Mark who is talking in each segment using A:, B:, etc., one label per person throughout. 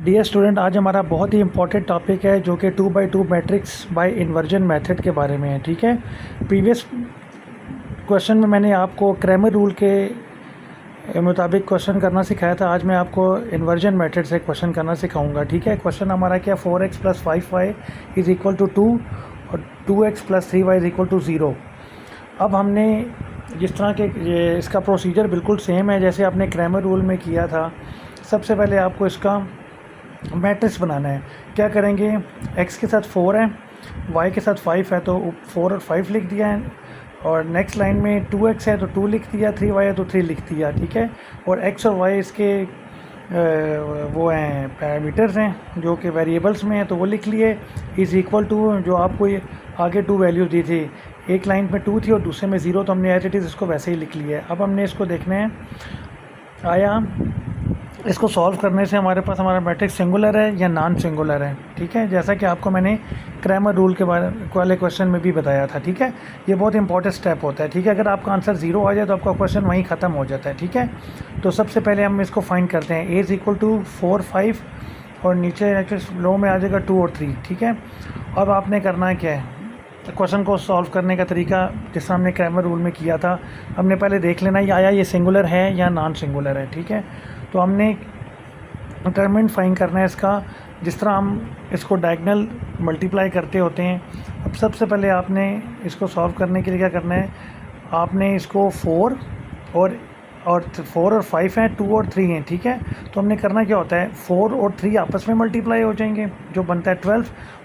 A: Dear student, आज हमारा बहुत ही इंपॉर्टेंट टॉपिक है जो कि 2x2 matrix bye inversion method के बारे में है। ठीक है, प्रीवियस क्वेश्चन में मैंने आपको क्रैमर रूल के मुताबिक क्वेश्चन करना सिखाया था। आज मैं आपको इन्वर्जन मेथड से क्वेश्चन करना सिखाऊंगा। ठीक है, क्वेश्चन हमारा क्या, 4x + 5y is equal to 2 और 2x + 3y is equal to 0। अब हमने जिस तरह के इसका प्रोसीजर बिल्कुल सेम है जैसे आपने क्रैमर रूल में किया था। सबसे पहले आपको इसका मैट्रिक्स बनाना है। क्या करेंगे, x के साथ 4 है, y के साथ 5 है तो 4 और 5 लिख दिया है, और नेक्स्ट लाइन में 2x है तो 2 लिख दिया, 3y है तो 3 लिख दिया। ठीक है, और x और y इसके वो हैं पैरामीटर्स हैं जो कि वेरिएबल्स में हैं तो वो लिख लिए। इज़ इक्वल टू जो आपको ये आगे 2 वैल्यूज़ दी थी, एक लाइन में 2 थी और दूसरे में 0, तो हमने एज इट इज़ इसको वैसे ही लिख लिया है। अब हमने इसको देखना है आया इसको सॉल्व करने से हमारे पास हमारा मैट्रिक्स सिंगुलर है या नॉन सिंगुलर है। ठीक है, जैसा कि आपको मैंने क्रैमर रूल के बारे वाले क्वेश्चन में भी बताया था। ठीक है, ये बहुत इंपॉर्टेंट स्टेप होता है। ठीक है, अगर आपका आंसर 0 आ जाए तो आपका क्वेश्चन वहीं ख़त्म हो जाता है। ठीक है, तो सबसे पहले हम इसको फाइंड करते हैं। a इज़ इक्वल टू 4, 5 और नीचे लो में आ जाएगा 2 और 3। ठीक है, अब आपने करना क्या है, क्वेश्चन को सॉल्व करने का तरीका जिस तरह हमने क्रैमर रूल में किया था, हमने पहले देख लेना ये आया ये सिंगुलर है या नॉन सिंगुलर है। ठीक है, तो हमने डिटरमिनेंट फाइंड करना है इसका, जिस तरह हम इसको डायगोनल मल्टीप्लाई करते होते हैं। अब सबसे पहले आपने इसको सॉल्व करने के लिए क्या करना है, आपने इसको 4 और 4 और 5 हैं, 2 और 3 हैं। ठीक है, तो हमने करना क्या होता है, 4 और 3 आपस में मल्टीप्लाई हो जाएंगे जो बनता है 12,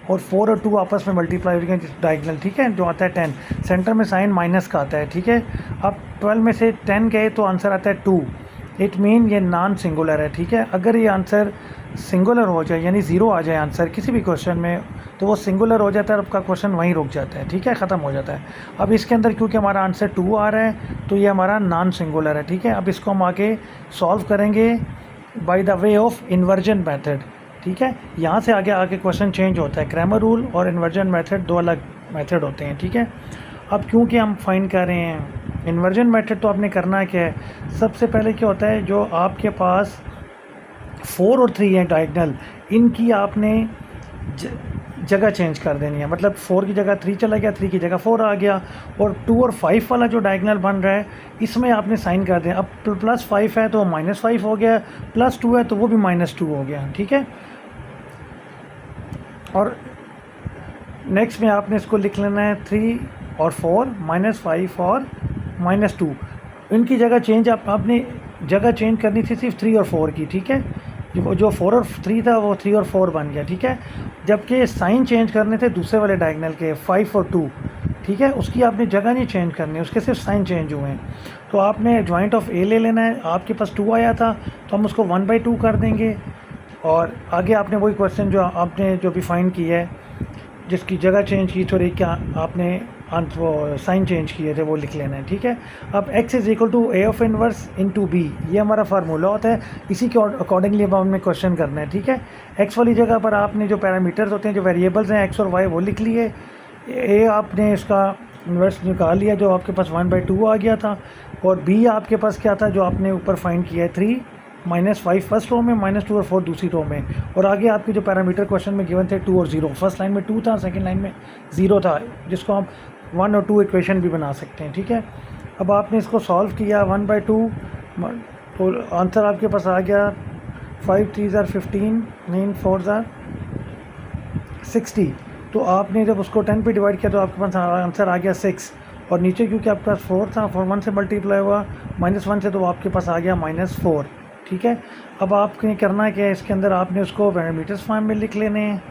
A: और 4 और 2 आपस में मल्टीप्लाई हो जाएंगे डायगोनल। ठीक है, जो आता है 10, सेंटर में साइन माइनस का आता है। ठीक है, अब 12 में से 10 गए तो आंसर आता है 2। इट मीन ये नॉन सिंगुलर है। ठीक है, अगर ये आंसर सिंगुलर हो जाए यानी 0 आ जाए आंसर किसी भी क्वेश्चन में तो वो सिंगुलर हो जाता है और आपका क्वेश्चन वहीं रुक जाता है। ठीक है, ख़त्म हो जाता है। अब इसके अंदर क्योंकि हमारा आंसर 2 आ रहा है तो ये हमारा नॉन सिंगुलर है। ठीक है, अब इसको हम आगे सॉल्व करेंगे by the way of inversion method. ठीक है, यहाँ से आगे क्वेश्चन चेंज होता है। क्रैमर रूल और इन्वर्जन मेथड 2 अलग मेथड होते हैं। ठीक है, अब क्योंकि हम फाइंड कर रहे हैं इन्वर्जन मेथड तो आपने करना क्या है, सबसे पहले क्या होता है, जो आपके पास 4 और 3 हैं डायगोनल, इनकी आपने जगह चेंज कर देनी है। मतलब 4 की जगह 3 चला गया, 3 की जगह 4 आ गया, और 2 और 5 वाला जो डायगोनल बन रहा है इसमें आपने साइन कर दें। अब +5 है तो -5 हो गया, +2 है तो वो भी -2 हो गया। ठीक है, और नेक्स्ट में आपने इसको लिख लेना है 3 और 4, -5 और -2, इनकी जगह चेंज आपने जगह चेंज करनी थी सिर्फ 3 और 4 की। ठीक है, जो 4 और 3 था वो 3 और 4 बन गया। ठीक है, जबकि साइन चेंज करने थे दूसरे वाले डायगोनल के 5 और 2। ठीक है, उसकी आपने जगह नहीं चेंज करनी, उसके सिर्फ साइन चेंज हुए हैं। तो आपने जॉइंट ऑफ ए ले लेना है। आपके पास 2 आया था तो हम उसको 1/2 कर देंगे, और आगे आपने वही क्वेश्चन जो आपने भी फाइंड किया है जिसकी जगह चेंज की थोड़ी, क्या आपने वो साइन चेंज किए थे वो लिख लेना है। ठीक है, अब x is equal to a of inverse into b, ये हमारा फार्मूला होता है, इसी के अकॉर्डिंगली अब हमें क्वेश्चन करना है। ठीक है, x वाली जगह पर आपने जो पैरामीटर्स होते हैं, जो वेरिएबल्स हैं x और y, वो लिख लिए। a आपने इसका इन्वर्स निकाल लिया जो आपके पास 1/2 आ गया था, और b आपके पास क्या था जो आपने ऊपर फाइंड किया है 3, -5 फर्स्ट रो में, -2 और 4 दूसरी रो में, और आगे आपके जो पैरामीटर क्वेश्चन में गिवन थे 2 और 0। फर्स्ट लाइन में 2 था, सेकंड लाइन में 0 था, जिसको आप 1 और 2 इक्वेशन भी बना सकते हैं। ठीक है, अब आपने इसको सॉल्व किया 1/2 तो आंसर आपके पास आ गया 5 3 = 15, 9 4 = 60। तो आपने जब उसको 10 पे डिवाइड किया तो आपके पास आंसर आ गया 6, और नीचे क्योंकि आपके पास 4 था, 4 1 से मल्टीप्लाई हुआ, -1 से, तो आपके पास आ गया -4। ठीक है, अब आपने करना क्या है, इसके अंदर आपने उसको पैरामीटर्स फॉर्म में लिख लेने हैं।